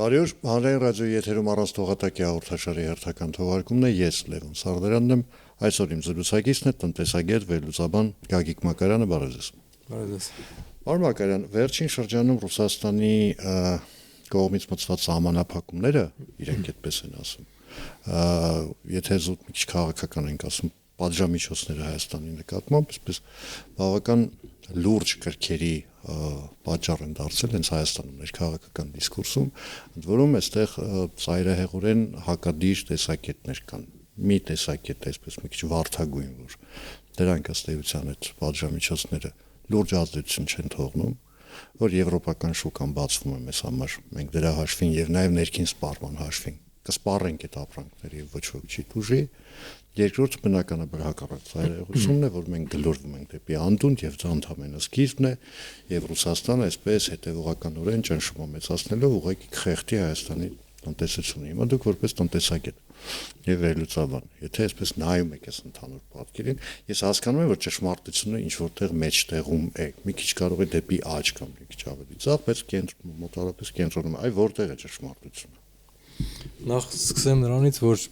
Բարի օր, հանրային ռադիոյի եթերում առանց թողատակի հաղորդաշարի հերթական թողարկումն է, ես Լևոն Սարդարյանն եմ, այսօր իմ զրուցակիցն է տնտեսագետ վերլուծաբան Գագիկ Մակարյանը, բարև ձեզ։ Բարև ձեզ։ Պարոն Մակարյան, վերջին շրջանում Ռուսաստանի կողմից մտցված սահմանափակումները, իրենք այդպես են ասում, եթե զուտ մի քիչ քաղաքական ենք ասում, պատժամիջոցները Հայաստանի նկատմամբ, այսպես բավական լուրջ կրքերի պատճառ են դարձել հենց Հայաստանում ներքաղաքական դիսկուրսում, ընդ որում այստեղ ծայրահեղորեն հակադիր տեսակետներ կան։ Մի տեսակետ այսպես մի քիչ վարդագույն, որ դրանք ըստ էության այդ պատժամիջոցները լուրջ ազդեցություն չեն թողնում, որ եվրոպական շուկան բացվում է մեզ համար, մենք դրա հաշվին եւ նաեւ ներքին սպառման հաշվին կսպառենք այդ ապրանքները եւ ոչ ոք չի դուժի։ Երկրորդ բնականաբար հակառակ ծայրահեղությունն է, որ մենք գլորվում ենք դեպի անդունդ եւ դա ընդհանրապես սկիզբն է եւ Ռուսաստանը այսպես հետեւողականորեն ճնշում է մեծացնելով ուղղակի խեղդի Հայաստանի տնտեսությունը։ Հիմա դուք որպես տնտեսագետ եւ վերլուծաբան, եթե այսպես նայում եք այս ընդհանուր պատկերին, ես հասկանում եմ, որ ճշմարտությունը ինչ որտեղ մեջտեղում է, մի քիչ կարող է դեպի աճ կամ մի քիչ ավելի ցավ, բայց մոտավորապես կենտրոնում է, այ որտեղ է ճշմարտությունը։ Նախ սկսեմ նրանից, որ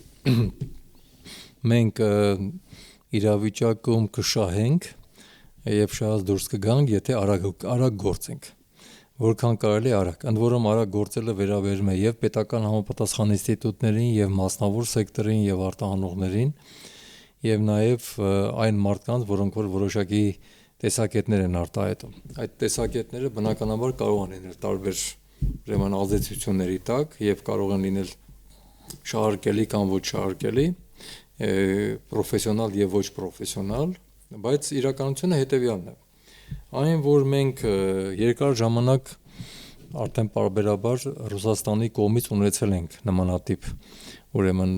մենք իրավիճակում կշահենք եւ շահած դուրս կգանք, եթե արագ գործենք, որքան կարելի արագ։ Ընդ որում արագ գործելը վերաբերում է եւ պետական համապատասխան ինստիտուտներին, եւ մասնավոր սեկտորին, եւ արտահանողներին, եւ նաեւ այն մարդկանց, որոնք որ որոշակի տեսակետներ են արտահայտում։ Այդ տեսակետները բնականաբար կարող են լինել տարբեր ուրեմն ազդեցությունների տակ եւ կարող են լինել շահարկելի կամ ոչ շահարկելի, պրոֆեսիոնալ եւ ոչ պրոֆեսիոնալ, բայց իրականությունը հետեւյալն է։ Այն, որ մենք երկար ժամանակ արդեն պարբերաբար Ռուսաստանի կողմից ունեցել ենք նմանատիպ ուրեմն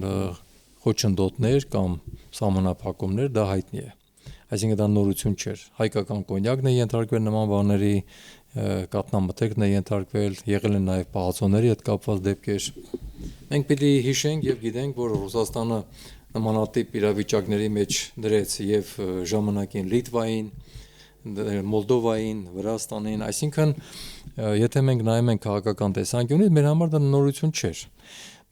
խոչընդոտներ կամ սահմանափակումներ, դա հայտնի է։ Այսինքն դա նորություն չէր։ Հայկական կոնյակն է ենթարկվել նման բաների, կատնամթերքն է ենթարկվել, եղել են նաև պահածոների հետ կապված դեպքեր։ Մենք պիտի հիշենք եւ գիտենք, որ Ռուսաստանը նմանատիպ իրավիճակների մեջ դրեց եւ ժամանակին Լիտվային, Մոլդովային, Վրաստանին, այսինքն եթե մենք նայում ենք քաղաքական տեսանկյունից, մեր համար դա նորություն չէր։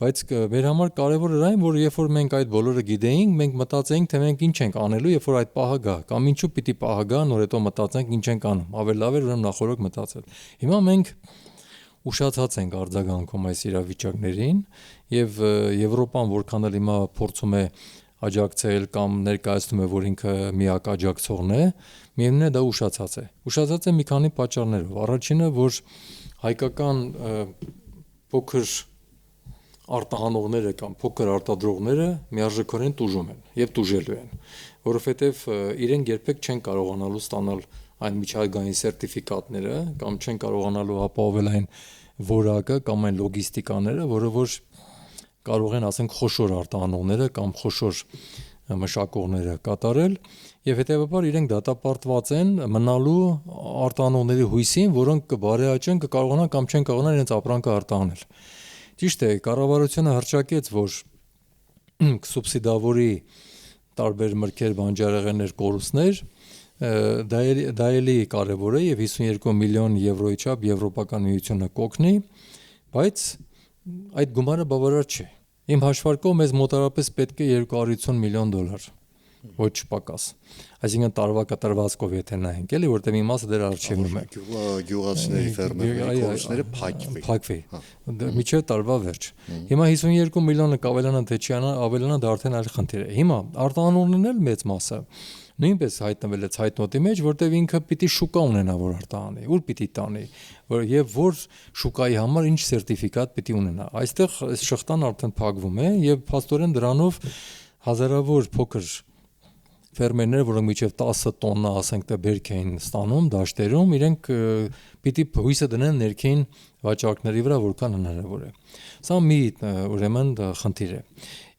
Բայց մեր համար կարևորը այն, որ երբ որ մենք այդ բոլորը գիտեինք, մենք մտածեինք, թե մենք ինչ ենք անելու, երբ որ այդ պահը գա, կամ ինչու պիտի պահը գա, նոր հետո մտածենք ինչ ենք անում։ Ավելի լավ էր ուրեմն նախորդ մտածել։ Հիմա մենք ուշացած ենք արձագանքում այս իրավիճակներին եւ Եվրոպան որքան էլ հիմա փորձում է աջակցել կամ ներկայացնում է, որ ինքը միակ աջակցողն է, միևնույն է դա ուշացած է։ Ուշացած է մի քանի պատճառներով։ Առաջինը, որ հայկական փոքր արտահանողները կամ փոքր արտադրողները միարժեքորեն տուժում են եւ տուժելու են, որովհետեւ իրենք երբեք չեն կարողանալու ստանալ այն միջազգային սերտիֆիկատները կամ չեն կարողանալու ապահովել այն որակը կամ այն լոգիստիկաները, որը որ կարող են, ասենք, խոշոր արտահանողները կամ խոշոր մշակողները կատարել եւ հետեւաբար իրենք դատապարտված են մնալու արտահանողների հույսին, որոնք կբարեաճեն, կկարողանան կամ չեն կարողանա իրենց ապրանքը արտահանել։ Ճիշտ է, կառավարությունը հռչակեց, որ կսուբսիդավորի տարբեր մրգեր, բանջարեղեններ, կորուստներ, դա էլի կարևոր է եւ 52 միլիոն եվրոյի չափ Եվրոպական միությունը կօգնի, բայց այդ գումարը բավարար չէ։ Իմ հաշվարկով մեզ մոտավորապես պետք է 250 միլիոն դոլար, ոչ պակաս։ Այսինքն տարվա կտրվածքով եթե նայենք, էլի, որտեղ մի մասը դեռ արժևում է։ Գյուղացիների ֆերմերների կորուստները փակվի։ Միջև տարվա վերջ։ Հիմա 52 միլիոնը կավելանա թե չի ավելանա, դա արդեն այլ խնդիր է։ Հիմա արտահանողներն էլ մեծ մասը նույնպես հայտնվել է ցայտնոտի մեջ, որտեղ ինքը պիտի շուկա ունենա, որ արտահանի, ուր պիտի տանի, եւ որ շուկայի համար ինչ սերտիֆիկատ պիտի ունենա։ Այստեղ այս շղթան արդեն փակվում է եւ փաստորեն դրանով հազարավոր փոքր ֆերմերներ, որոնք միջև 10 տոննա, ասենք, բերք էին ստանում դաշտերում, իրենք պիտի հույսը դնեն ներքին վաճառքների վրա, որքան հնարավոր է։ Սա մի ուրեմն խնդիր է։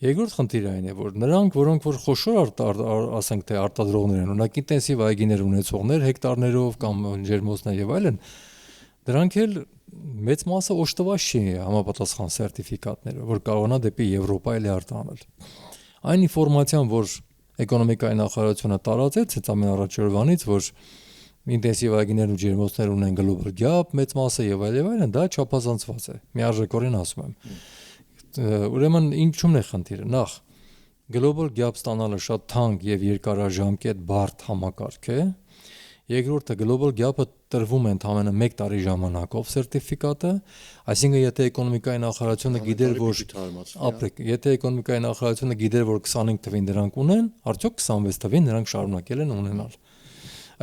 Երկրորդ խնդիրը այն է, որ նրանք, որոնք որ խոշոր ասենք թե արտադրողներ են, օրինակ ինտենսիվ այգիներ ունեցողներ, հեկտարներով կամ ջերմոցներ եւ այլն, դրանք էլ մեծ մասը օժտված չի համապատասխան սերտիֆիկատներով, որ կարողանա դեպի Եվրոպա էլի արտահանել։ Այն ինֆորմացիան, որ էկոնոմիկայի նախարարությունը տարածեց հենց ամենառաջի օրվանից, որ ինտենսիվ այգիներ ու ջերմոցներ ունեն global gap, մեծ մասը եւ այլն, դա չափազանցված է։ Միաժամանակ ասում եմ։ Ուրեմն ինչու՞մն է խնդիրը։ Նախ global gap ստանալը շատ թանկ եւ երկարաժամկետ բարդ համակարգ է։ Երկրորդը global gap-ը տրվում է ընդամենը 1 տարի ժամանակով սերտիֆիկատը, այսինքն եթե էկոնոմիկայի նախարարությունը գիտեր, որ ապրեք, եթե էկոնոմիկայի նախարարությունը գիտեր, որ 25 թվին դրանք ունեն, արդյոք 26 թվին նրանք շարունակել են ունենալ։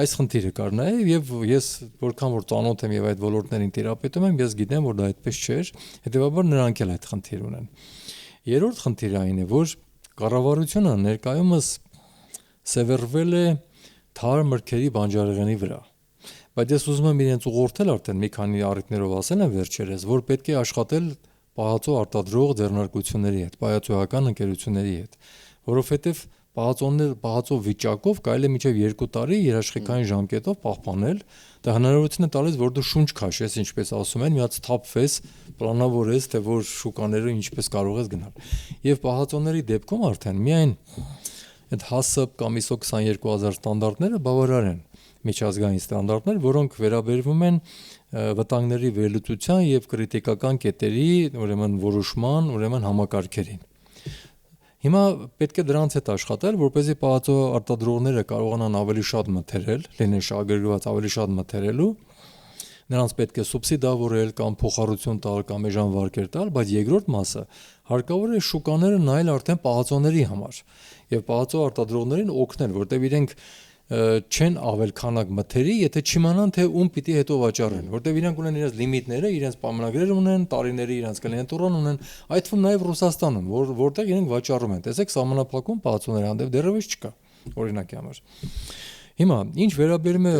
Այս խնդիրը կար նաև եւ ես որքան որ ծանոթ եմ եւ այդ ոլորտներին տիրապետում եմ, ես գիտեմ, որ դա այդպես չէր, հետեւաբար նրանք էլ այդ խնդիր ունեն։ Երրորդ խնդիրը այն է, որ կառավարությունը ներկայումս սևեռվել է թար մրգերի բանջարեղենի վրա։ Բայց ես ուզում եմ իրենց ուղղորդել արդեն մի քանի առիթներով ասել եմ վերջերս, որ պետք է աշխատել պահածո արտադրող ձեռնարկությունների հետ, պահածոական ընկերությունների հետ, որովհետև պահածո վիճակով կարելի է մինչև 2 տարի երաշխիքային ժամկետով պահպանել, դա հնարավորություն է տալիս, որ դու շունչ քաշես, ինչպես ասում են, միած թափվես, պլանավորես, թե որ շուկաները ինչպես կարող ես գնալ։ Եվ պահածոների դեպքում արդեն միայն այդ HACCP կամ ISO 22000 ստանդարտները բավարար են միջազգային ստանդարտներ, որոնք վերաբերվում են վտանգների վերլուծության եւ կրիտիկական կետերի, ուրեմն որոշման, ուրեմն համակարգերին։ Հիմա պետք է դրանց հետ աշխատել, որպեսզի պահածո արտադրողները կարողանան ավելի շատ մթերել, լինեն շահագրգռված ավելի շատ մթերելու, նրանց պետք է սուբսիդավորել կամ փոխառություն տալ կամ էժան վարկեր տալ, բայց երկրորդ մասը հարկավոր է շուկաները նայել արդեն պահածոների համար եւ պահածո արտադրողներին օգնել, որտեղ իրենք չեն ավել քանակ մթերի, եթե չիմանան թե ում պիտի հետո վաճառեն, որտեղ իրենք ունեն իրենց լիմիտները, իրենց պայմանագրեր ունեն, տարիների իրենց կլիենտուրան ունեն, այդ թվում նաև Ռուսաստանում, որտեղ իրենք վաճառում են։ Տեսեք, սահմանափակում պահածոների հանդեպ դեռևս չկա, օրինակի համար։ Հիմա ինչ վերաբերում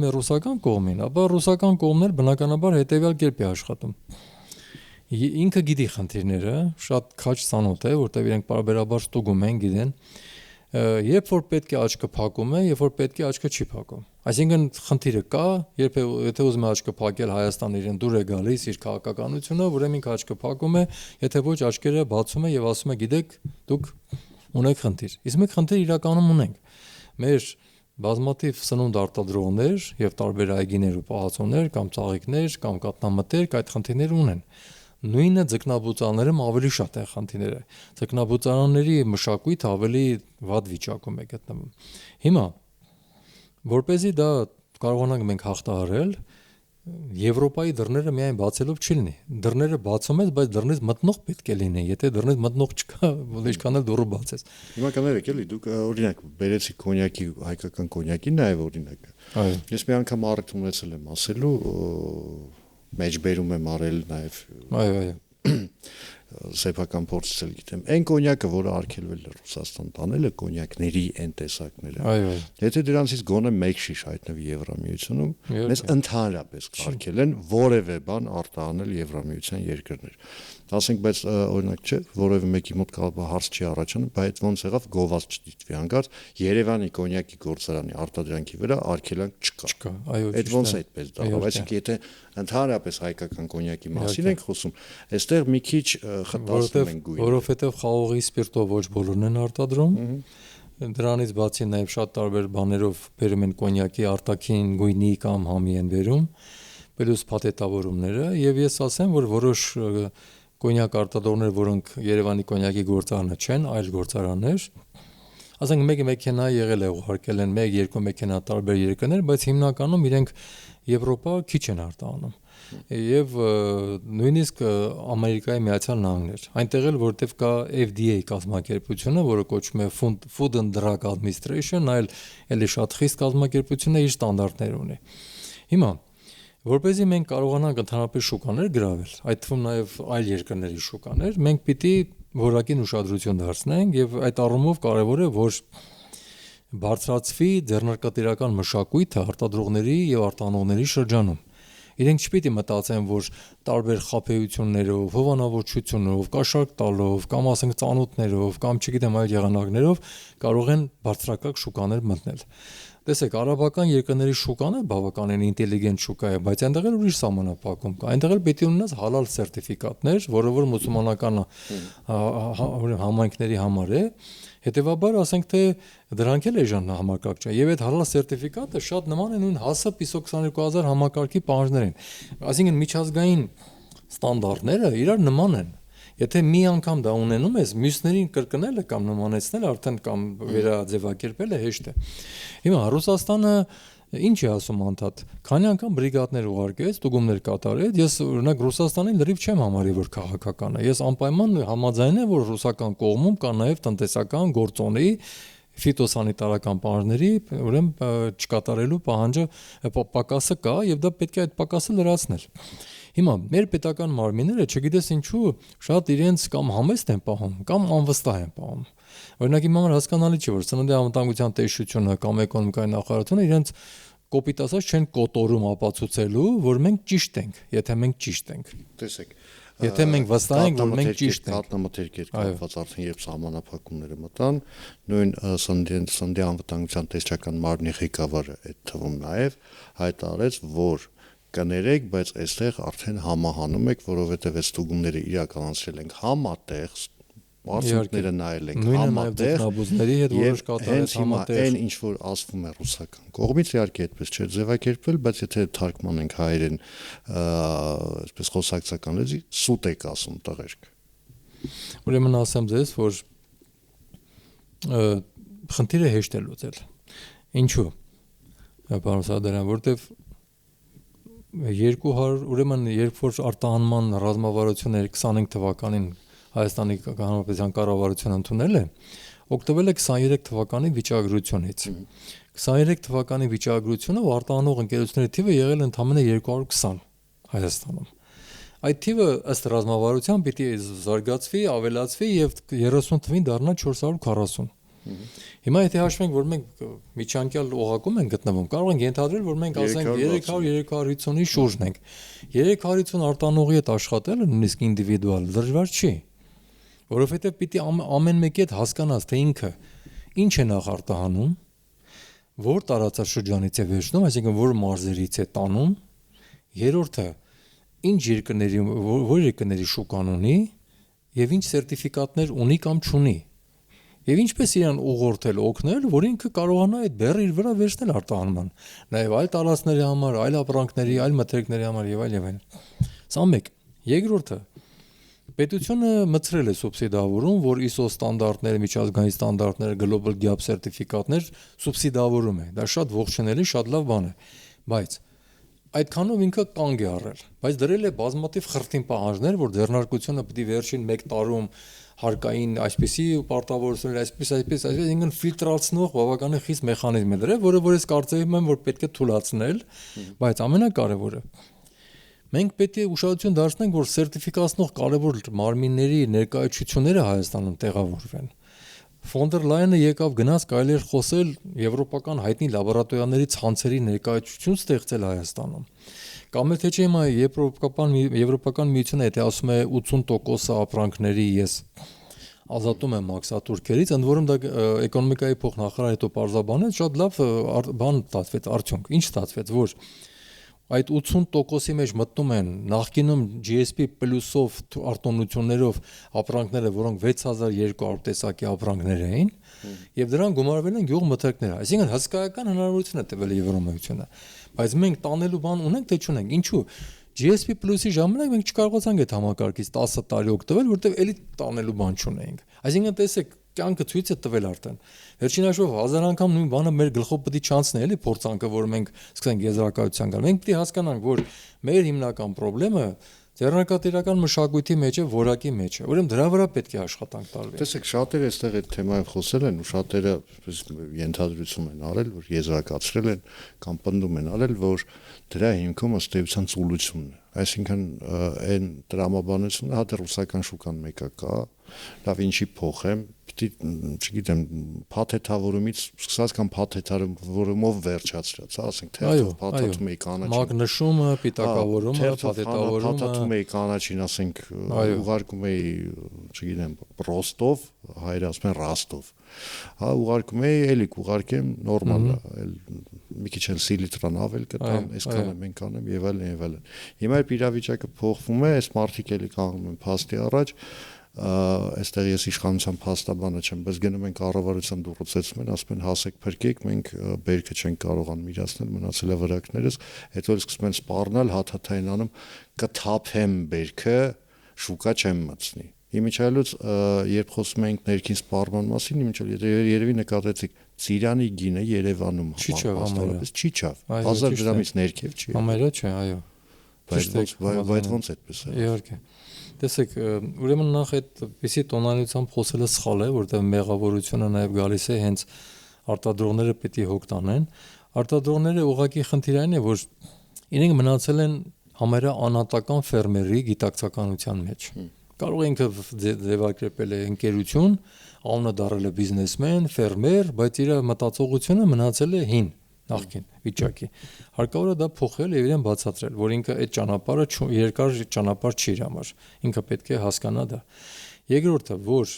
է ռուսական կողմին, ապա ռուսական կողմն էլ բնականաբար հետեւյալ կերպ է աշխատում։ Ինքը գիտի խնդիրները, շատ քաջ ծանոթ է, որտեղ իրենք բարբերաբար ստուգում են, գիտեն, երբ որ պետք է աչքը փակում է, երբ որ պետք է աչքը չի փակում։ Այսինքն խնդիրը կա, եթե ուզում է աչքը փակել Հայաստանը իրեն դուր է գալիս իր քաղաքականությունը, ուրեմն ինքը աչքը փակում է, եթե ոչ աչքերը բացում է եւ ասում է, գիտեք, դուք ունեք խնդիր։ Իսկ մենք խնդիր իրականում ունենք։ Մեր բազմաթիվ սնունդ արտադրողներ եւ տարբեր այգիներ ու պահածոներ կամ ծաղիկներ կամ կատնամթերք այդ խնդիրները ունեն։ Նույնը ձկնաբուծաներում ավելի շատ է խնդիրները։ Ձկնաբուծարանների մշակույթը ավելի վատ վիճակում է գտնվում։ Հիմա որպեսզի դա կարողանանք մենք հաղթահարել, Եվրոպայի դռները միայն բացելով չի լինի։ Դռները բացում ես, բայց դռնից մտնող պետք է լինի։ Եթե դռնից մտնող չկա, ինչքան էլ դուռը բացես։ Հիմա կներեք էլի, դուք օրինակ բերեցիք կոնյակի, հայկական կոնյակի նաև օրինակը։ Այո։ Ես մի անգամ առիթ ունեցել եմ ասելու, մեջբերում եմ արել նաև։ Այո, այո։ Սեփական փորձից էլ գիտեմ։ Այն կոնյակը, որը արգելվել է Ռուսաստան տանելը, կոնյակների այն տեսակները։ Այո։ Եթե դրանցից գոնե 1 շիշ հայտնվի Եվրամիությունում, մեզ ընդհանրապես կարգել են որևէ բան արտահանել Եվրամիության երկրներ։ Ասենք, բայց օրինակ չէ, որևէ մեկի մոտ հարց չի առաջանում, բայց ոնց եղավ գովազ չդիտվի հանկարծ Երևանի կոնյակի գործարանի արտադրանքի վրա արգելանք չկա։ Այո, այդ ոնց է այդպես դառավ, այսինքն եթե ընդհանրապես հայկական կոնյակի մասին ենք խոսում, այստեղ մի քիչ խտացնում են գույնը։ Որովհետև խաղողի սպիրտով ոչ բոլորն են արտադրում։ Դրանից բացի նաև շատ տարբեր բաներով բերում են կոնյակի արտաքին գույնի կամ համի են բերում, պլյուս փաթեթավորումները, եւ ես ասեմ, որ որոշ կոնյակ արտադրողներ, որոնք Երևանի կոնյակի գործարանը չեն, այլ գործարաններ, ասենք մեկ մեքենա եղել է ուղարկել են 1-2 մեքենա տարբեր երկրներ, բայց հիմնականում իրենք Եվրոպա քիչ են արտահանում։ Եվ նույնիսկ Ամերիկայի Միացյալ Նահանգներ, այնտեղ էլ որտեղ կա FDA կազմակերպությունը, որը կոչվում է Food and Drug Administration, այլ էլի շատ խիստ կազմակերպություն է, իր ստանդարտներ ունի։ Հիմա որպեսզի մենք կարողանանք ընդհանրապես շուկաներ գրավել, այդ թվում նաև այլ երկրների շուկաներ, մենք պիտի որակին ուշադրություն դարձնենք եւ այդ առումով կարեւոր է, որ բարձրացվի ձեռնարկատիրական մշակույթը արտադրողների եւ արտահանողների շրջանում։ Իրենք չպիտի մտածեն, որ տարբեր խաբեություններով, հովանավորչություններով, կաշառք տալով, կամ ասենք ծանոթներով, կամ չգիտեմ այլ եղանակներով կարող են բարձրակարգ շուկաներ մտնել։ Տեսեք, արաբական երկրների շուկան է բավականին ինտելիգենտ շուկա է, բայց այնտեղ էլ ուրիշ սահմանափակում կա։ Այնտեղ էլ պետք է ունենաս հալալ սերտիֆիկատներ, որը որ մուսուլմանական համայնքների համար է։ Հետևաբար, ասենք թե դրանք էլ էժան համակարգ չէ։ Եվ այդ հալալ սերտիֆիկատը շատ նման է նույն ՀԱՍՊ ISO 22000 համակարգի պահանջներին։ Այսինքն միջազգային ստանդարտները իրար նման են։ Եթե մի անգամ դա ունենում ես, մյուսներին կրկնելը կամ նմանեցնելը արդեն կամ վերաձևակերպելը հեշտ է։ Հիմա Ռուսաստանը ինչ է ասում անդադ, քանի անգամ բրիգադներ ուղարկեց, ստուգումներ կատարեց, ես օրինակ Ռուսաստանին լրիվ չեմ համարի, որ քաղաքական է։ Ես անպայման համաձայն եմ, որ ռուսական կողմում կա նաև տնտեսական գործոնի ֆիտոսանիտարական պահանջների, ուրեմն չկատարելու պահանջը պակասը կա եւ դա պետք է այդ պակասը լրացնել։ Հիմա մեր պետական մարմինները, չգիտես ինչու, շատ իրենց կամ համեստ են պահում, կամ անվստահ են պահում։ Օրինակ իմ համար հասկանալի չէ, որ Սննդի անվտանգության տեսչությունը կամ էկոնոմիկայի նախարարությունը իրենց կոպիտ ասած չեն կոտորում ապացուցելու, որ մենք ճիշտ ենք, եթե մենք ճիշտ ենք։ Տեսեք, եթե մենք վստահ ենք, որ մենք ճիշտ ենք, կատնամթերքեր կապված արդեն երբ սահմանափակումները մտան, նույն Սննդի անվտանգության տեսչական մարմնի ղեկավարը այդ թվում նաև հայտարարեց, որ կներեք, բայց այստեղ արդեն համահանում եք, որովհետև այդ ստուգումները իրականացրել ենք համատեղ, արդյունքները նայել ենք համատեղ, եւ հենց հիմա այն ինչ որ ասվում է ռուսական կողմից, իհարկե այդպես չէ ձևակերպվել, բայց եթե թարգմանենք հայերեն, այսպես խոսակցական լեզվի, սուտ եք ասում տղերք։ Ուրեմն ասեմ ձեզ, որ խնդիրը հեշտ է լուծել։ Ինչու՞։ Պարոն Սադարյան, որտեվ 200 ուրեմն երբ որ արտահանման ռազմավարությունը 25 թվականին Հայաստանի Հանրապետության կառավարությունը ընդունել է, օգտվել է 23 թվականի վիճակագրությունից։ 23 թվականի վիճակագրությունը արտահանող ընկերությունների թիվը եղել է ընդամենը 220 Հայաստանում։ Այդ թիվը ըստ ռազմավարության պիտի զարգացվի, ավելացվի եւ 30 թվին դառնա 440։ Հիմա եթե հաշվենք, որ մենք միջանկյալ օղակում ենք գտնվում, կարող ենք ենթադրել, որ մենք ասենք 300-350-ի շուրջն ենք։ 350 արտանողի հետ աշխատելը նույնիսկ ինդիվիդուալ դժվար չի, որովհետև պիտի ամեն մեկի հետ հասկանաս, թե ինքը ինչ է նախ արտահանում, որ տարածաշրջանից է վերցնում, այսինքն որ մարզերից է տանում, երրորդը ինչ երկրների շուկան ունի եւ ինչ սերտիֆիկատներ ունի կամ չունի։ Եվ ինչպես իրան ուղղորդել, օգնել, որ ինքը կարողանա այդ բեռը իր վրա վերցնել արտահանման, նաև այլ տարածքների համար, այլ ապրանքների, այլ մթերքների համար եւ այլ։ Սա մեկ։ Երկրորդը, պետությունը մցրել է սուբսիդավորում, որ ISO ստանդարտները, միջազգային ստանդարտները, Global Gap սերտիֆիկատներ սուբսիդավորում է։ Դա շատ ողջունելի, շատ լավ բան է, բայց այդքանով ինքը կանգ է առել, բայց դրել է բազմաթիվ խրթին պահանջներ, որ ձեռնարկությունը պետք է վերջին 1 տարում հարկային այսպիսի պարտավորություններ, այսպես, ինքն ֆիլտրացնող բավականին խիստ մեխանիզմ է դրել, որը որ ես կարծում եմ, որ պետք է թույլատրել, բայց ամենակարևորը մենք պետք է ուշադրություն դարձնենք, որ սերտիֆիկացնող կարևոր մարմինների ներկայացությունները Հայաստանում տեղավորվեն։ Ֆոն դեր Լայենը եկավ գնաց կարելի էր խոսել եվրոպական հայտնի լաբորատորիաների ցանցերի ներկայացություն ստեղծել Հայաստանում։ Կամ էլ թե չէ հիմա եվրոպական միությունը եթե ասում է 80% ապրանքների ես ազատում եմ մաքսատուրքերից, ընդ որում դա էկոնոմիկայի փոխնախարար հետո պարզաբանեց, շատ լավ բան ստացվեց, արդյունք։ Ինչ ստացվեց, որ այդ 80%-ի մեջ մտնում են նախկինում GSP պլյուսով արտոնություններով ապրանքները, որոնք 6200 տեսակի ապրանքներ էին, եւ դրան գումարվել են գյուղմթերքներ։ Այսինքն հսկայական հնարավորություն է տվել Եվրոմիությունը։ Բայց մենք տանելու բան ունենք թե չունենք։ Ինչու՞։ GSP Plus-ի ժամանակ մենք չկարողացանք այդ համակարգից 10 տարի օգտվել, որտեղ էլի տանելու բան չունեինք։ Այսինքն տեսեք, կյանքը ցույց է տվել արդեն։ Վերջին հաշվով 1000 անգամ նույն բանը մեր գլխով պետք է չանցնի, էլի փորձանքը, որ մենք սկսենք եզրակացության գալ։ Մենք պետք է հասկանանք, որ մեր հիմնական խնդրեմը ձեռնարկատիրական մշակույթի մեջ է, որակի մեջ է։ Ուրեմն դրա վրա պետք է աշխատանք տարվի։ Տեսեք, շատերը այստեղ այդ թեմայով խոսել են, ու շատերը ենթադրություն են արել, որ եզրակացրել են կամ պնդում են արել, որ դրա հիմքում ըստ էության ծուլությունն է։ Այսինքն այն տրամաբանությունը հա դեռ ռուսական շուկան մեկը կա, լավ ինչի փոխեմ, պիտի, չգիտեմ, փաթեթավորումից սկսած կամ փաթեթավորումով վերջացրած, ասենք թերթով փաթաթում էի կանաչին։ Մագնշումը, պիտակավորումը, փաթեթավորումը, փաթաթում էի կանաչին, ասենք ուղարկում էի, չգիտեմ, Ռոստով, հայերը ասում են Ռաստով։ Հա, ուղարկում էի, էլի կուղարկեմ նորմալ, էլ մի քիչ էլ սիլիտրան ավել կտամ, այսքանը մենք անեմ եւ այլն եւ այլն։ Հիմա երբ իրավիճակը փոխվում է, այս մարդիկ էլի կանգնում են փաստի առաջ, այստեղ ես իշխանության փաստաբանը չեմ, բայց գնում են կառավարության դուրսեցում են, ասում են հասեք փրկեք, մենք բերքը չենք կարողանում իրացնել, մնացել է վրակներս, հետո էլ սկսում են սպառնալ, հաթաթային անում, կթափեմ բերքը, շուկա չեմ մտցնի։ Իմիջիալուց երբ խոսում ենք ներքին սպառման մասին, իմիջիալ երևի նկատեցիք Ծիրանի գինը Երևանում հաստատապես չի չավ, 1000 դրամից ներքև չի։ Համարյա չէ, այո։ Բայց ոնց այդպես է։ Իհարկե։ Տեսեք, ուրեմն նախ այդպիսի տոնալությամբ խոսելը սխալ է, որտեղ մեղավորությունը նաև գալիս է հենց արտադրողները պետք է հոգ տանեն։ Արտադրողները ուղղակի խնդիրային է, որ իրենք մնացել են համարյա անհատական ֆերմերի գիտակցականության մեջ։ Կարող է ինքը ձևակերպել է ընկերություն, անունը դառել է բիզնեսմեն, ֆերմեր, բայց իր մտածողությունը մնացել է հին, նախկին վիճակի։ Հարկավոր է դա փոխել եւ իրեն բացատրել, որ ինքը այդ ճանապարհը երկար ճանապարհ չի իր համար։ Ինքը պետք է հասկանա դա։ Երկրորդը, որ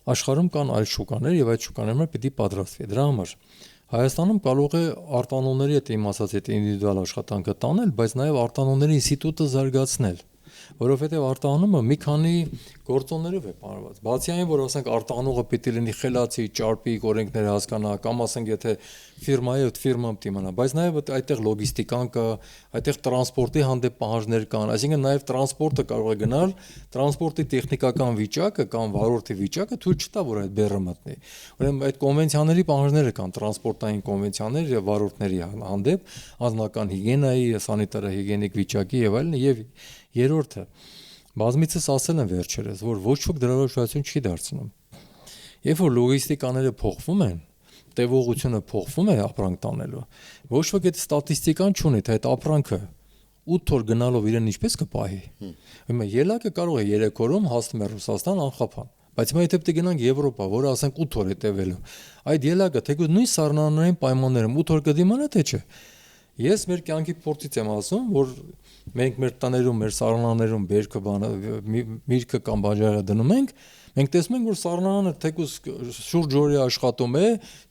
աշխարհում կան այլ շուկաներ եւ այդ շուկաները պիտի պատրաստվի։ Դրա համար Հայաստանում կարող է արտանոների հետ իմ ասած այդ ինդիվիդուալ աշխատանքը տանել, բայց նաեւ արտանոների ինստիտուտը զարգացնել, որովհետեւ արտանումը մի քանի գործոններով է պարված։ Բացի այն, որ ասենք արտանողը պիտի լինի խելացի, ճարպիկ օրենքները հասկանա, կամ ասենք եթե ֆիրմայի հետ ֆիրման պիտի մնա, բայց նաեւ այդտեղ լոգիստիկան կա, այդտեղ տրանսպորտի հանդեպ պահանջներ կան, այսինքն նաեւ տրանսպորտը կարող է գնալ, տրանսպորտի տեխնիկական վիճակը կամ վարորդի վիճակը թույլ չտա, որ այդ բեռը մտնի։ Ուրեմն այդ կոնվենցիաների պահանջները կան, տրանսպորտային կոնվենցիաներ եւ վարորդների հանդեպ, անձնական հիգիենայի, սանիտարահիգիենիկ վիճակի եւ այլն, եւ երրորդը բազմիցս ասել են վերջերս, որ ոչ ոք դրա ուշադրություն չի դարձնում։ Երբ որ լոգիստիկաները փոխվում են, տևողությունը փոխվում է ապրանք տանելու, ոչ ոք այդ ստատիստիկան չունի, թե այդ ապրանքը 8 օր գնալով իրեն ինչպես կպահի։ Հիմա ելակը կարող է 3 օրում հասնում է Ռուսաստան անխափան, բայց հիմա եթե պետք է գնանք Եվրոպա, որը ասենք 8 օր է տևելու, այդ ելակը թեկուզ նույն սառնանային պայմաններում 8 օր կդիմանա թե չէ։ Ես մեր կյանքի փորձից եմ ասում, որ մենք մեր տաներում, մեր սառնաներում բերքը միրգը կամ բաժակը դնում ենք, մենք տեսնում ենք, որ սառնանը թեկուզ շուրջ օրի աշխատում է,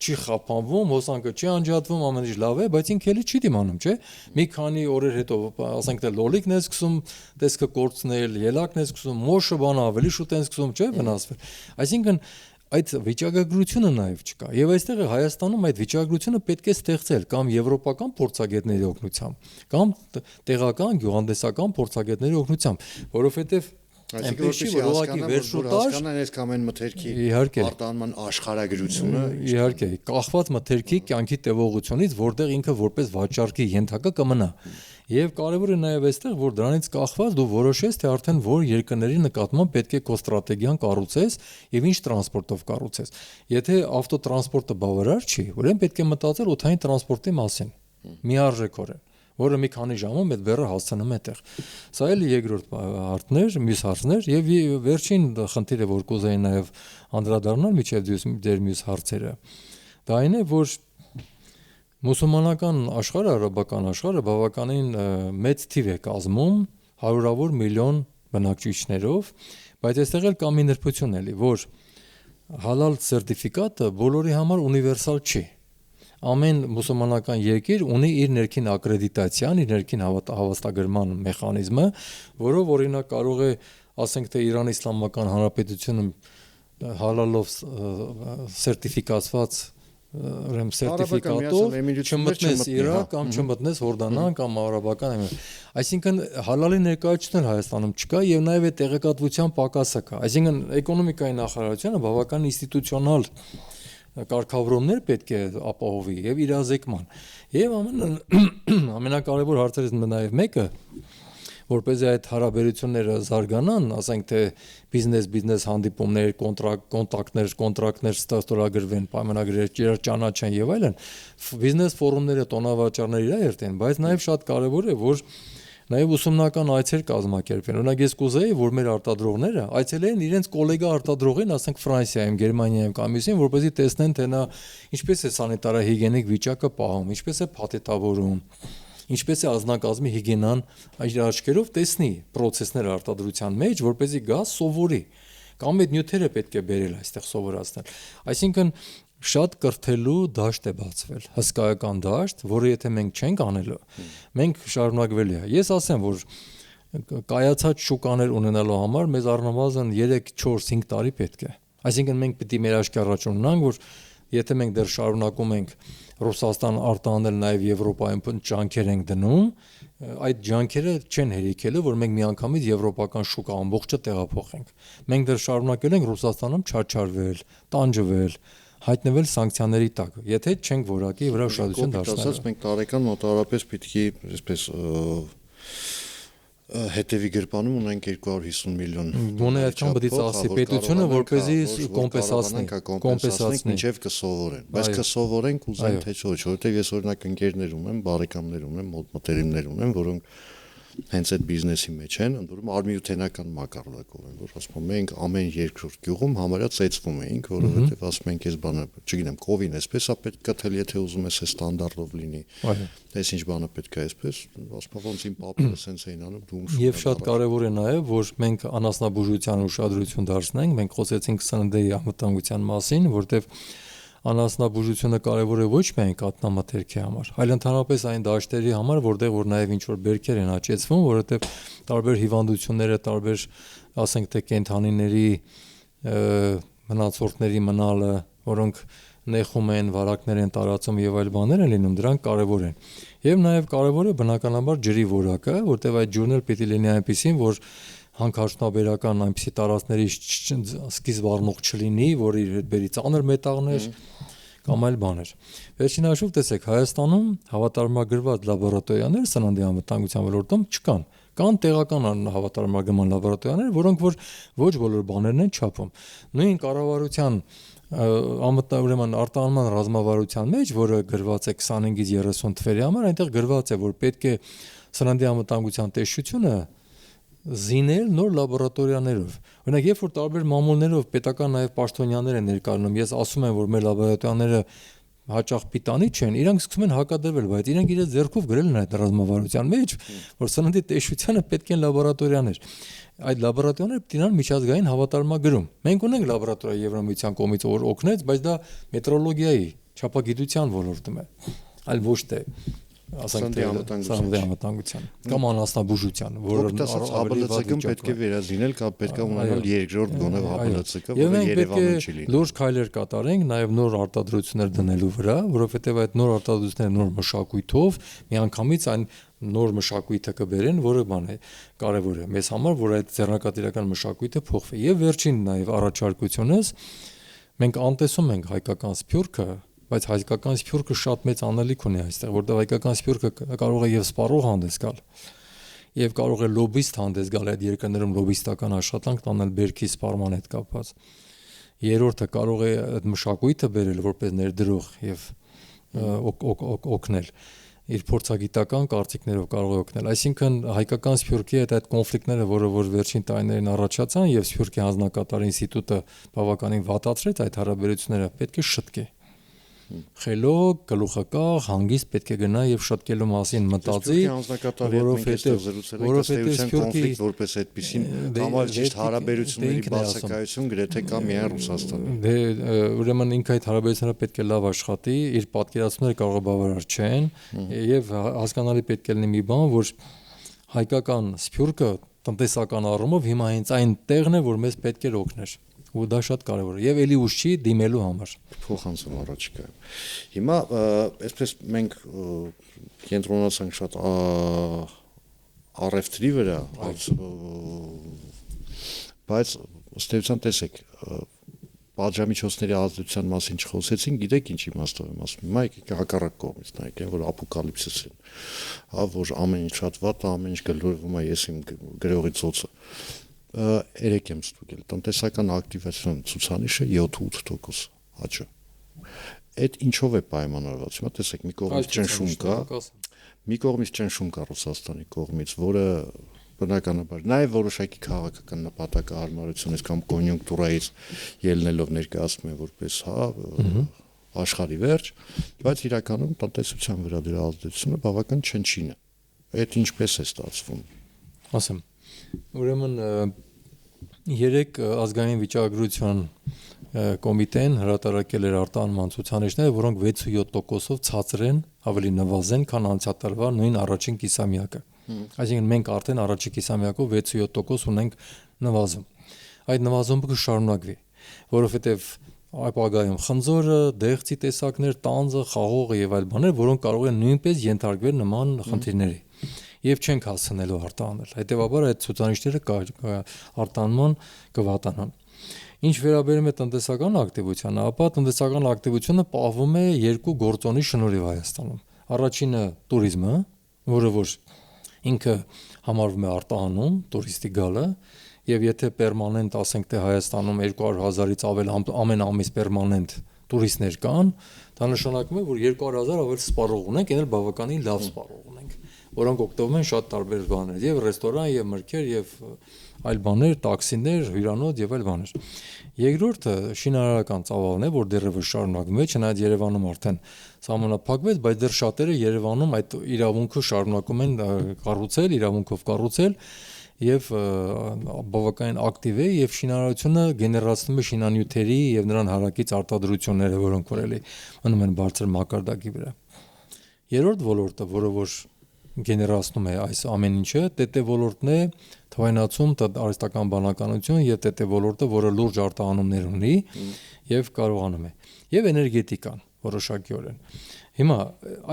չի խափանվում, հոսանքը չի անջատվում, ամեն ինչ լավ է, բայց ինքը էլի չի դիմանում, չէ՞։ Մի քանի օրեր հետո, ասենք թե լոլիկն է սկսում, տեսքը կորցնել, ելակն է սկսում, մոշը բան ավելի շուտ են սկսում, չէ՞, վնասվել։ Այսինքն այդ վիճակագրությունը նաև չկա։ Եվ այստեղ Հայաստանում այդ վիճակագրությունը պետք է ստեղծել կամ եվրոպական փորձագետների օգնությամբ, կամ տեղական գյուղանդեսական փորձագետների օգնությամբ, որովհետև այնպես չի, որ ուղղակի վերջուտаж հասկանան այս կամ այն մթերքի արտանման աշխարհագրությունը, իհարկե, կախված մթերքի կյանքի տևողությունից, որտեղ ինքը որպես վաճառքի ենթակա կմնա։ Եվ կարևորը նաև այստեղ, որ դրանից կախված դու որոշես, թե արդեն որ երկրների նկատմամբ պետք է քո ստրատեգիան կառուցես եւ ինչ տրանսպորտով կառուցես։ Եթե ավտոտրանսպորտը բավարար չի, ուրեմն պետք է մտածել օդային տրանսպորտի մասին։ Միարժեքորեն, որը մի քանի ժամում այդ բեռը հասցնում է այդտեղ։ Սա էլ երկրորդ հարցներ, մյուս հարցներ եւ վերջին խնդիրը, որ կուզեի նաև անդրադառնալ միջև դեր մյուս հարցերը։ Դա այն է, որ մուսուլմանական աշխարհը, արաբական աշխարհը բավականին մեծ թիվ է կազմում, հարյուրավոր միլիոն բնակչություններով, բայց այստեղ էլ կա մի նրբություն էլի, որ հալալ սերտիֆիկատը բոլորի համար ունիվերսալ չի։ Ամեն մուսուլմանական երկիր ունի իր ներքին ակրեդիտացիան, իր ներքին հավաստագրման մեխանիզմը, որով օրինակ կարող է, ասենք թե Իրանի Իսլամական Հանրապետությունը հալալով սերտիֆիկացված ուրեմն սերտիֆիկատով չմտնես Իրաք կամ չմտնես Հորդանան կամ արաբական։ Այսինքն հալալի ներկայացուցիչներ Հայաստանում չկա եւ նաեւ այդ տեղեկատվության պակասը կա։ Այսինքն էկոնոմիկայի նախարարությունը բավական ինստիտուցիոնալ կարգավորումներ պետք է ապահովի եւ իրազեկման։ Եվ ամենակարևոր հարցերից նաեւ մեկը, որպեսզի այդ հարաբերությունները զարգանան, ասենք թե բիզնես հանդիպումներ, կոնտրակտներ ստորագրվեն, պայմանագրեր ճանաչեն եւ այլն, բիզնես ֆորումները, տոնավաճառները իրար երթեն, բայց նաեւ շատ կարեւոր է, որ Նաև ուսումնական այցեր կազմակերպեն։ Օրինակ ես կուզեի, որ մեր արտադրողները այցելեն իրենց գոլեգա արտադրողին, ասենք Ֆրանսիայում, Գերմանիայում կամ մյուսին, որպեսզի տեսնեն, թե նա ինչպես է սանիտարահիգիենիկ վիճակը պահում, ինչպես է փաթեթավորում, ինչպես է անձնակազմի հիգիենան իր աչքերով տեսնի process-ները արտադրության մեջ, որպեսզի գա սովորի։ Կամ այդ նյութերը պետք է բերել այստեղ սովորացնել։ Այսինքն շատ կրթելու դաշտ է բացվել, հսկայական դաշտ, որը եթե մենք չենք անելու, մենք շարունակվելու է։ Ես ասեմ, որ կայացած շուկաներ ունենալու համար մեզ առնվազն 3, 4, 5 տարի պետք է։ Այսինքն մենք պետք է մեր աչքի առաջ ունենանք, որ եթե մենք դեռ շարունակում ենք Ռուսաստան արտահանել նաև Եվրոպայում ջանքեր ենք դնում, այդ ջանքերը չեն հերիքելու, որ մենք միանգամից եվրոպական շուկա ամբողջը տեղափոխենք։ Մենք դեռ շարունակել ենք Ռուսաստանում չարչարվել, տանջվել, հայտնվել սանկցիաների տակ, եթե չենք որակի վրա ուշադրություն դարձնել։ Մենք տարեկան մոտավորապես պետք է այսպես հետևի գրպանում ունենք 250 միլիոն գոնե այդքան պետք է ծախսի պետությունը, որպեսզի կոմպենսացնի, մինչև կսովորեն, բայց կսովորեն կուզեն թե ոչ, որովհետև ես օրինակ ընկերներ ունեմ, բարեկամներ ունեմ, մտերիմներ ունեմ, որոնք հենց այդ բիզնեսի մեջ են, ընդդուրում արմիութենական մակարդակով են, որ ասում են մենք ամեն երկրորդ գյուղում համարյա ծեծվում էինք, որովհետև ասում ենք այս բանը, չգիտեմ, կովին էսպես է պետք է թել, եթե ուզում ես ստանդարտով լինի։ Այս ինչ բանը պետք է այսպես, ասում ոնց իմ պապերը սենց էին անում, դու ում։ Եվ շատ կարևոր է նաև, որ մենք անասնաբուժության ուշադրություն դարձնենք, մենք խոսեցինք սննդի անվտանգության մասին, որտեղ անասնաբուժությունը կարևոր է ոչ միայն կաթնամթերքի համար, այլ ընդհանրապես այն դաշտերի համար, որտեղ որ նաև ինչ որ բերքեր են աճեցվում, որովհետև տարբեր հիվանդությունները, տարբեր, ասենք թե կենդանիների մնացորդների մնալը, որոնք նեխում են, վարակներ են տարածում եւ այլ բաներ են լինում, դրանք կարևոր են։ Եվ նաև կարևոր է բնականաբար ջրի որակը, որտեղ այդ ջուրն էլ պետք է լինի այնպեսին, որ հանքարդյունաբերական այնպիսի տարածքների սկիզբ առնող չլինի, որ իր հետ բերի ծանր մետաղներ կամ այլ բաներ։ Վերջին հաշվով տեսեք, Հայաստանում հավատարմագրված լաբորատորիաներ սննդի անվտանգության ոլորտում չկան։ Կան տեղական հավատարմագրման լաբորատորիաներ, որոնք որ ոչ բոլոր բաներն են չափում։ Նույն կառավարության ուրեմն արտահանման ռազմավարության մեջ, որը գրված է 25-ից 30 թվերի համար, այնտեղ գրված է, որ պետք է սննդի անվտանգության տեսչությունը զինել նոր լաբորատորիաներով։ Օրինակ, երբ որ տարբեր մամուլներով պետական նաև պաշտոնյաներ են ներկայանում, ես ասում եմ, որ մեր լաբորատորիաները հաճախ պիտանի չեն, իրանք սկսում են հակադրվել, բայց իրանք իրենց ձեռքով գրել են այդ ռազմավարության մեջ, որ սննդի տեսչությանը պետք են լաբորատորիաներ։ Այդ լաբորատորիաները պետք են միջազգային հավատարմագրում։ Մենք ունենք լաբորատորիա Եվրամիության կողմից օգնեց, բայց դա մետրոլոգիայի, չափագիտության ոլորտում է, այլ ոչ թե սննդի անվտանգության կամ անասնաբուժության, որը ԱԲԼՑԿ-ն պետք է վերազինել կամ պետք է ունենալ երկրորդ գոնե ԱԲԼՑԿ, որը Երևանում չի լինի։ Լուրջ քայլեր կատարենք նաև նոր արտադրություններ դնելու վրա, որովհետև այդ նոր արտադրությունները նոր մշակույթով միանգամից այն նոր մշակույթը կբերեն, որը բան է կարևոր է մեզ համար, որ այդ ձեռնարկատիրական մշակույթը փոխվի։ Եվ վերջին նաև առաջարկությունս մենք անտեսում ենք հայկական սփյուռքը, բայց հայկական սփյուռքը շատ մեծ անելիք ունի այստեղ, որտեղ հայկական սփյուռքը կարող է եւ սպառող հանդես գալ եւ կարող է լոբիստ հանդես գալ այդ երկրներում լոբիստական աշխատանք տանել բերքի սպառման հետ կապված։ Երրորդը կարող է այդ մշակույթը բերել որպես ներդրող եւ օգնել իր փորձագիտական կարծիքներով կարող է օգնել։ Այսինքն հայկական սփյուռքի հետ այդ կոնֆլիկտները, որը որ վերջին տարիներին առաջացան եւ Սփյուռքի հանձնակատար ինստիտուտը բավականին վատացրեց այդ հարաբերությունները, պետք է շտկի։ Խելոք, գլուխակախ, հանգիստ պետք է գնա եւ շտկելու մասին մտածի, որովհետեւ կոնֆլիկտ որպես այդպեսին համար ճիշտ հարաբերությունների բացակայություն գրեթե կա միայն Ռուսաստանում։ Դե ուրեմն ինքը այդ հարաբերությունները պետք է լավ աշխատի, իր պատկերացումները կարող է բավարար չեն եւ հասկանալի պետք է լինի մի բան, որ հայկական սփյուռքը տնտեսական առումով հիմա հենց այն տեղն է, որ մեզ պետք է օգներ։ Ու դա շատ կարևոր է եւ ելի ուշ չի դիմելու համար փոխանցում առաջիկայում։ Հիմա այսպես մենք կենտրոնացանք շատ առևտրի վրա, բայց ըստ էության տեսեք պատժամիջոցների ազդեցության մասին չխոսեցին, գիտեք ինչ իմաստով եմ ասում։ Հիմա եկեք հակառակ կողմից նայեք, որ ապոկալիպսիս են, որ ամեն ինչ շատ վատ է, ամեն ինչ գլորվում է, ես իմ գրողի ծոցը։ Երեք եմ ստուգել, տնտեսական ակտիվացիոն ցուցանիշը 7-8% աճը։ Այդ ինչով է պայմանավորված։ Հիմա տեսեք, մի կողմից ճնշում կա, մի կողմից ճնշում կա Ռուսաստանի կողմից, որը բնականաբար նաև որոշակի քաղաքական նպատակահարմարությունից կամ կոնյունկտուրայից ելնելով ներկայացնում են որպես աշխարհի վերջ, բայց իրականում տնտեսության վրա դրա ազդեցությունը բավական չնչին է։ Այդ ինչպես է ստացվում։ Ասեմ։ Ուրեմն երեք ազգային վիճակագրության կոմիտեն հրատարակել էր արտահանման ցուցանիշները, որոնք 6-7%-ով ցածր են, ավելի նվազեն, քան անցյալ տարվա նույն առաջին կիսամյակը։ Այսինքն մենք արդեն առաջին կիսամյակով 6-7% ունենք նվազում։ Այդ նվազումը կշարունակվի, որովհետև ապագայում խնձորը, դեղցի տեսակներ, տանձը, խաղողը եւ այլ բաներ, որոնք կարող են նույնպես ենթարկվել նման խնդիրների եւ չենք հասցնելու արտահանել։ Հետեւաբար այդ ցուցանիշները արտահանման կվատանան։ Ինչ վերաբերում է տնտեսական ակտիվությանը, ապա տնտեսական ակտիվությունը պահվում է երկու գործոնի շնորհիվ Հայաստանում։ Առաջինը туриզմը, որը որ ինքը համարվում է արտահանում, տուրիստի գալը, եւ եթե պերմանենտ ասենք թե Հայաստանում 200,000-ից ավել ամեն ամիս պերմանենտ տուրիստներ կան, դա նշանակում է, որ 200,000 ավել սպառող ունենք, այն էլ բավականին լավ սպառող ունենք, որոնք օգտվում են շատ տարբեր բաներ, եւ ռեստորան, եւ մրգեր, եւ այլ բաներ, տաքսիներ, հյուրանոց եւ այլ բաներ։ Երկրորդը շինարարական ծավալն է, որ դեռևս շարունակվում է, չնայած Երևանում արդեն սահմանափակվեց, բայց դեռ շատերը Երևանում այդ իրավունքը շարունակում են կառուցել, իրավունքով կառուցել եւ բավականին ակտիվ է եւ շինարարությունը գեներացնում է շինանյութերի եւ նրան հարակից արտադրությունները, որոնք որելի մնում են բարձր մակարդակի վրա։ Երրորդ ոլորտը, որը որ գեներացնում է այս ամեն ինչը, ՏՏ ոլորտն է, թվայնացում, արհեստական բանականություն եւ ՏՏ ոլորտը, որը լուրջ արտահանումներ ունի եւ կարողանում է, եւ էներգետիկան որոշակիորեն։ Հիմա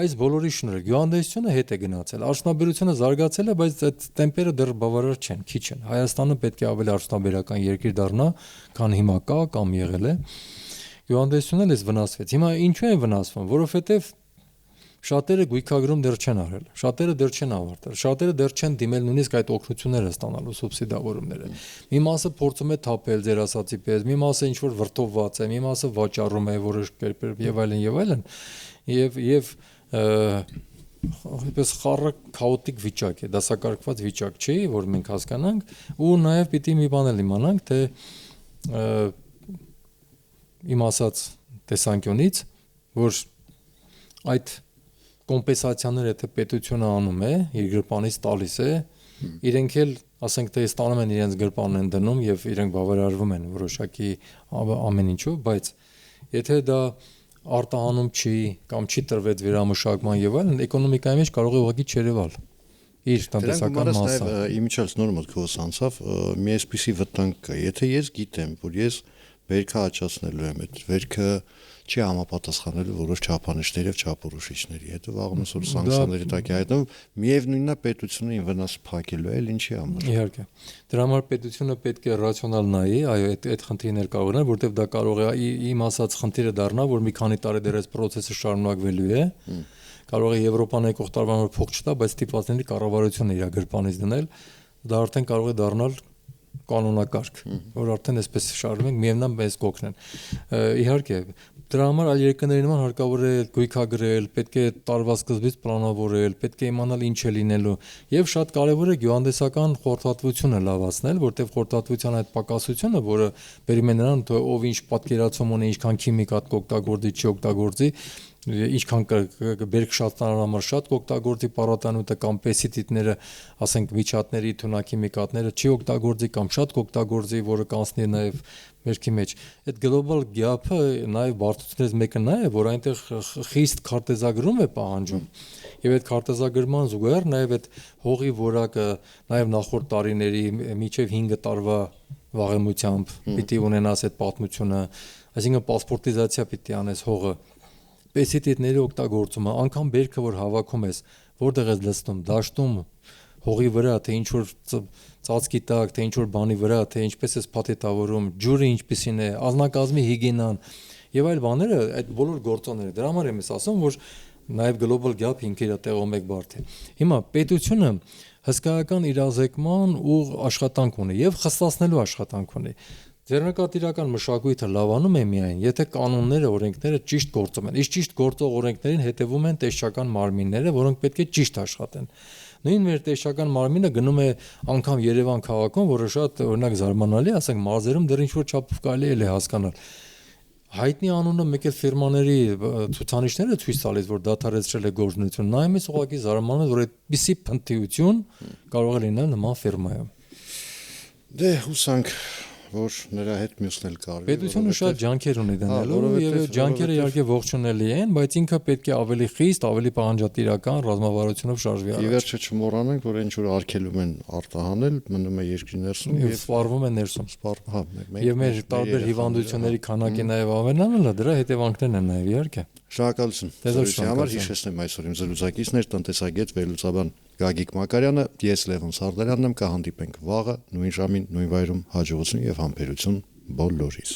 այս բոլորի շնորհիվ գյուղատնտեսությունը հետ է գնացել, արդյունաբերությունը զարգացել է, բայց այդ տեմպերը դեռ բավարար չեն, քիչ են։ Հայաստանը պետք է ավելի արդյունաբերական երկիր դառնա, քան հիմա կա կամ եղել է։ Գյուղատնտեսությունը լեզ վնասվեց։ Հիմա ինչու են վնասվում, որովհետեւ շատերը գույքագրում դեռ չեն արել, շատերը դեռ չեն ավարտել, շատերը դեռ չեն դիմել նույնիսկ այդ օգնությունները ստանալու սուբսիդավորումները։ Մի մասը փորձում է թափել ձեր ասացի պես, մի մասը ինչ որ վրդովված է, մի մասը վաճառում է որոշ կերպեր եւ այլն եւ այլն։ Եվ այդպես խառը քաոտիկ վիճակ է, դասակարգված վիճակ չի, որ մենք հասկանանք, ու նաեւ պիտի մի բան էլ իմանանք, թե իմ ասած տեսանկյունից, որ այդ կոմպենսացիաները եթե պետությունը անում է, իր գրպանից տալիս է, իրենք էլ ասենք թե ստանում են իրենց գրպանն են դնում եւ իրենք բավարարվում են որոշակի ամեն ինչով, բայց եթե դա արտահանում չի կամ չի տրվեց վերամշակման եւ այլն, էկոնոմիկայի մեջ կարող է ուղղակի չերևալ իր տնտեսական մասը։ Իմիջիայլ նոր մտքովս անցավ, մի այսպիսի վտանգ կա, եթե ես գիտեմ, որ ես վերքը աճացնելու եմ, այդ վերքը չի համապատասխանելու որոշ չափանիշների եւ չափորոշիչների, հետո վաղումս որ սանկցիաների տակ է հայտնվում, միևնույնն է պետությունը վնաս փակելու է, ինչի համար։ Իհարկե։ Դրա համար պետությունը պետք է ռացիոնալ նայի, այո, այդ խնդիրներ կարող են, որտեղ դա կարող է իմ ասած խնդիրը դառնա, որ մի քանի տարի դեռ այս process-ը շարունակվելու է։ Կարող է Եվրոպան եկող տարվա համար փող չտա, բայց ստիպվածների կառավարությունը իր գրպանից դնել, դա արդեն կարող է դառնալ կանոնակարգ, որ արդեն այսպես շարժվում ենք, միևնույն մեզ կօգնեն։ Իհարկե, դրա համար այլ երկրների նման հարկավոր է գույքագրել, պետք է տարվա սկզբից պլանավորել, պետք է իմանալ ինչ է լինելու, եւ շատ կարեւոր է գյուղատնտեսական խորհրդատվությունը լավացնել, որտեղ խորհրդատվության այդ պակասությունը, որը բերում է նրան, թե ով ինչ պատկերացում ունի, ինչքան քիմիկատ կօգտագործի, չի օգտագործի, ինչքան բերք շատանալու համար շատ կօգտագործի պարատանյութը կամ պեսիդիտները, ասենք միջատների թունաքիմիկատները չի օգտագործի կամ շատ կօգտագործի, որը կանցնի նաեւ մերքի մեջ։ Այդ գլոբալ գապը նաեւ բարդություններից մեկը նա է, որ այնտեղ խիստ քարտեզագրում է պահանջում։ Եվ այդ քարտեզագրման զուգահեռ նաեւ այդ հողի որակը նաեւ նախորդ տարիների միջև 5 տարվա վաղեմությամբ պիտի ունենաս այդ պատմությունը, այսինքն պասպորտիզացիա պիտի անես հողը, պեսիդիտների օգտագործումը, անգամ բերքը որ հավաքում ես, որտեղ ես լցնում, դաշտում, հողի վրա, թե ինչ որ ծածկի տակ, թե ինչ որ բանի վրա, թե ինչպես ես փաթեթավորում, ջուրը ինչպիսին է, անձնակազմի հիգիենան եւ այլ բաները, այդ բոլոր գործոնները։ Դրա համար եմ ասում, որ նաեւ global gap ինքերը տեղում եք բարդ է։ Հիմա պետությունը հսկայական իրազեկման ու աշխատանք ունի եւ խստացնելու աշխատանք ունի։ Ձեռնարկատիրական մշակույթը լավանում է միայն, եթե կանոնները, օրենքները ճիշտ գործում են։ Իսկ ճիշտ գործող օրենքներին հետևում են տեսչական մարմինները, որոնք պետք է ճիշտ աշխատեն։ Նույն մեր տեսչական մարմինը գնում է անգամ Երևան քաղաքում, որը շատ օրինակ զարմանալի է, ասենք մարզերում դեռ ինչ-որ չափով կարելի է հասկանալ։ Հայտնի անունը մեկ էլ ֆիրմաների ցուցանիշները ցույց տալիս, որ դադարեցրել է գործունեություն, նայում ես ուղղակի զարմանում, որ այդպիսի փնթիություն կարող է լինել նման ֆիրմայում։ Դե հուսանք, որ նրա հետ մյուսն էլ կարվի։ Պետությունը շատ ջանքեր ունի դնելու եւ ջանքերը իհարկե ողջունելի են, բայց ինքը պետք է ավելի խիստ, ավելի պահանջատիրական ռազմավարությունով շարժվի Ի առաջ։ վերջո չմոռանանք, որ ինչ որ արգելում են արտահանել, մնում է երկրի ներսում Եվ սպառվում է ներսում։ հա, Եվ մեր տարբեր հիվանդությունների քանակի նաեւ ավելանալը դրա հետևանքներն են նաեւ իհարկե։ Շնորհակալություն։ Շնորհակալություն։ Համար հիշեցնեմ այսօր իմ զրուցակիցներ տնտեսագետ վերլուծաբան Գագիկ Մակարյանը, ես Լևոն Սարդարյանն եմ, կհանդիպենք վաղը նույն ժամին, նույն վայրում, հաջողություն եւ համբերություն բոլորիս։